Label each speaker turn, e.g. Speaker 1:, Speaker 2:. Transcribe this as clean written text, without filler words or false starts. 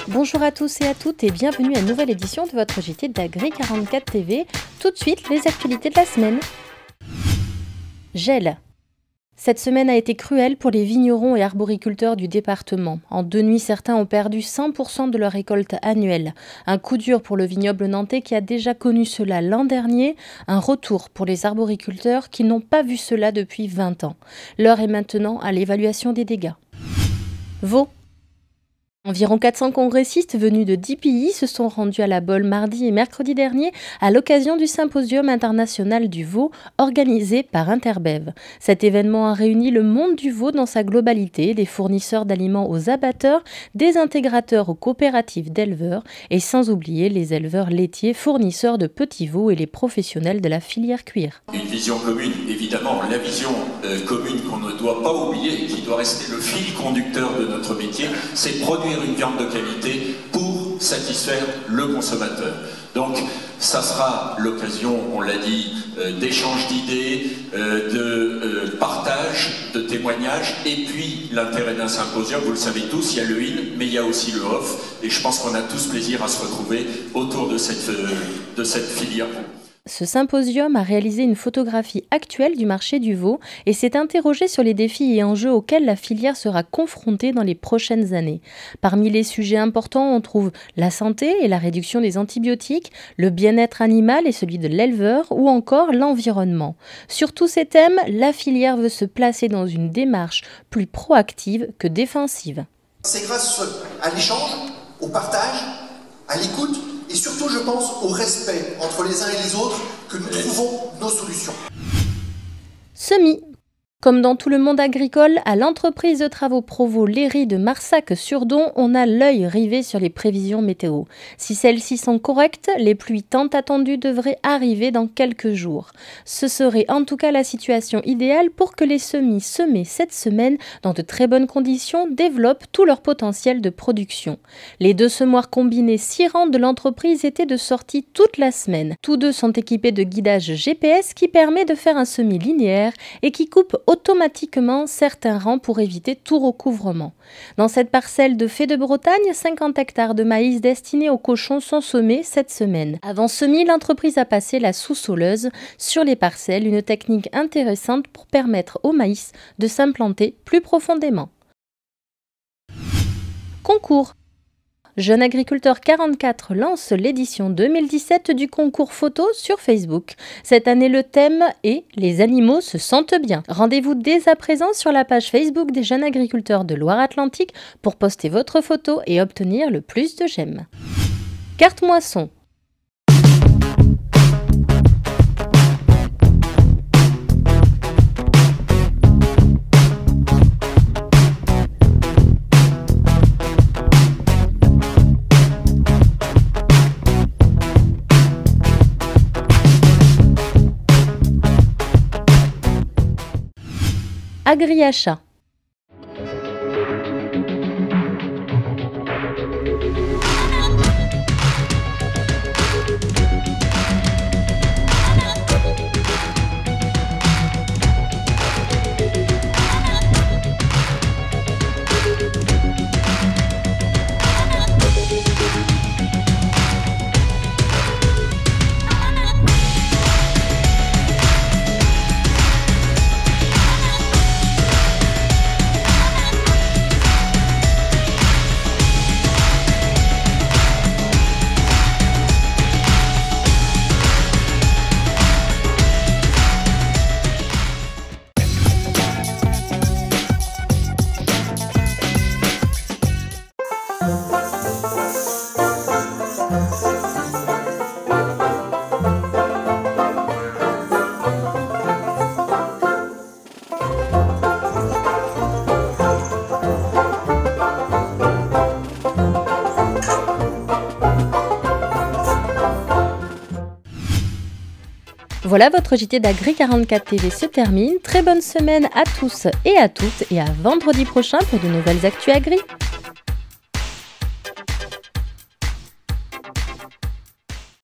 Speaker 1: Bonjour à tous et à toutes et bienvenue à une nouvelle édition de votre JT d'Agri44 TV. Tout de suite, les actualités de la semaine. Gel. Cette semaine a été cruelle pour les vignerons et arboriculteurs du département. En 2 nuits, certains ont perdu 100% de leur récolte annuelle. Un coup dur pour le vignoble nantais qui a déjà connu cela l'an dernier. Un retour pour les arboriculteurs qui n'ont pas vu cela depuis 20 ans. L'heure est maintenant à l'évaluation des dégâts. Vaud. Environ 400 congressistes venus de 10 pays se sont rendus à la Baule mardi et mercredi dernier à l'occasion du Symposium international du veau organisé par Interbev. Cet événement a réuni le monde du veau dans sa globalité, des fournisseurs d'aliments aux abatteurs, des intégrateurs aux coopératives d'éleveurs et sans oublier les éleveurs laitiers, fournisseurs de petits veaux et les professionnels de la filière cuir.
Speaker 2: Une vision commune, évidemment, la vision commune qu'on ne doit pas oublier et qui doit rester le fil conducteur de notre métier, c'est produire une viande de qualité pour satisfaire le consommateur. Donc ça sera l'occasion, on l'a dit, d'échanges d'idées, de partage, de témoignages, et puis l'intérêt d'un symposium, vous le savez tous, il y a le in, mais il y a aussi le off, et je pense qu'on a tous plaisir à se retrouver autour de cette filière.
Speaker 1: Ce symposium a réalisé une photographie actuelle du marché du veau et s'est interrogé sur les défis et enjeux auxquels la filière sera confrontée dans les prochaines années. Parmi les sujets importants, on trouve la santé et la réduction des antibiotiques, le bien-être animal et celui de l'éleveur ou encore l'environnement. Sur tous ces thèmes, la filière veut se placer dans une démarche plus proactive que défensive.
Speaker 3: C'est grâce à l'échange, au partage, à l'écoute, et surtout, je pense, au respect entre les uns et les autres que nous trouvons nos solutions.
Speaker 1: Semis. Comme dans tout le monde agricole, à l'entreprise de travaux Provo Léry de Marsac-sur-Don, on a l'œil rivé sur les prévisions météo. Si celles-ci sont correctes, les pluies tant attendues devraient arriver dans quelques jours. Ce serait en tout cas la situation idéale pour que les semis semés cette semaine dans de très bonnes conditions développent tout leur potentiel de production. Les 2 semoirs combinés 6 rangs de l'entreprise étaient de sortie toute la semaine. Tous 2 sont équipés de guidage GPS qui permet de faire un semis linéaire et qui coupe automatiquement certains rangs pour éviter tout recouvrement. Dans cette parcelle de Fée de Bretagne, 50 hectares de maïs destinés aux cochons sont semés cette semaine. Avant semis, l'entreprise a passé la sous-soleuse sur les parcelles, une technique intéressante pour permettre au maïs de s'implanter plus profondément. Concours. Jeune agriculteur 44 lance l'édition 2017 du concours photo sur Facebook. Cette année, le thème est « Les animaux se sentent bien ». Rendez-vous dès à présent sur la page Facebook des jeunes agriculteurs de Loire-Atlantique pour poster votre photo et obtenir le plus de j'aime. Carte moisson. Agri-achat. Voilà, votre JT d'Agri44 TV se termine. Très bonne semaine à tous et à toutes et à vendredi prochain pour de nouvelles actus agri.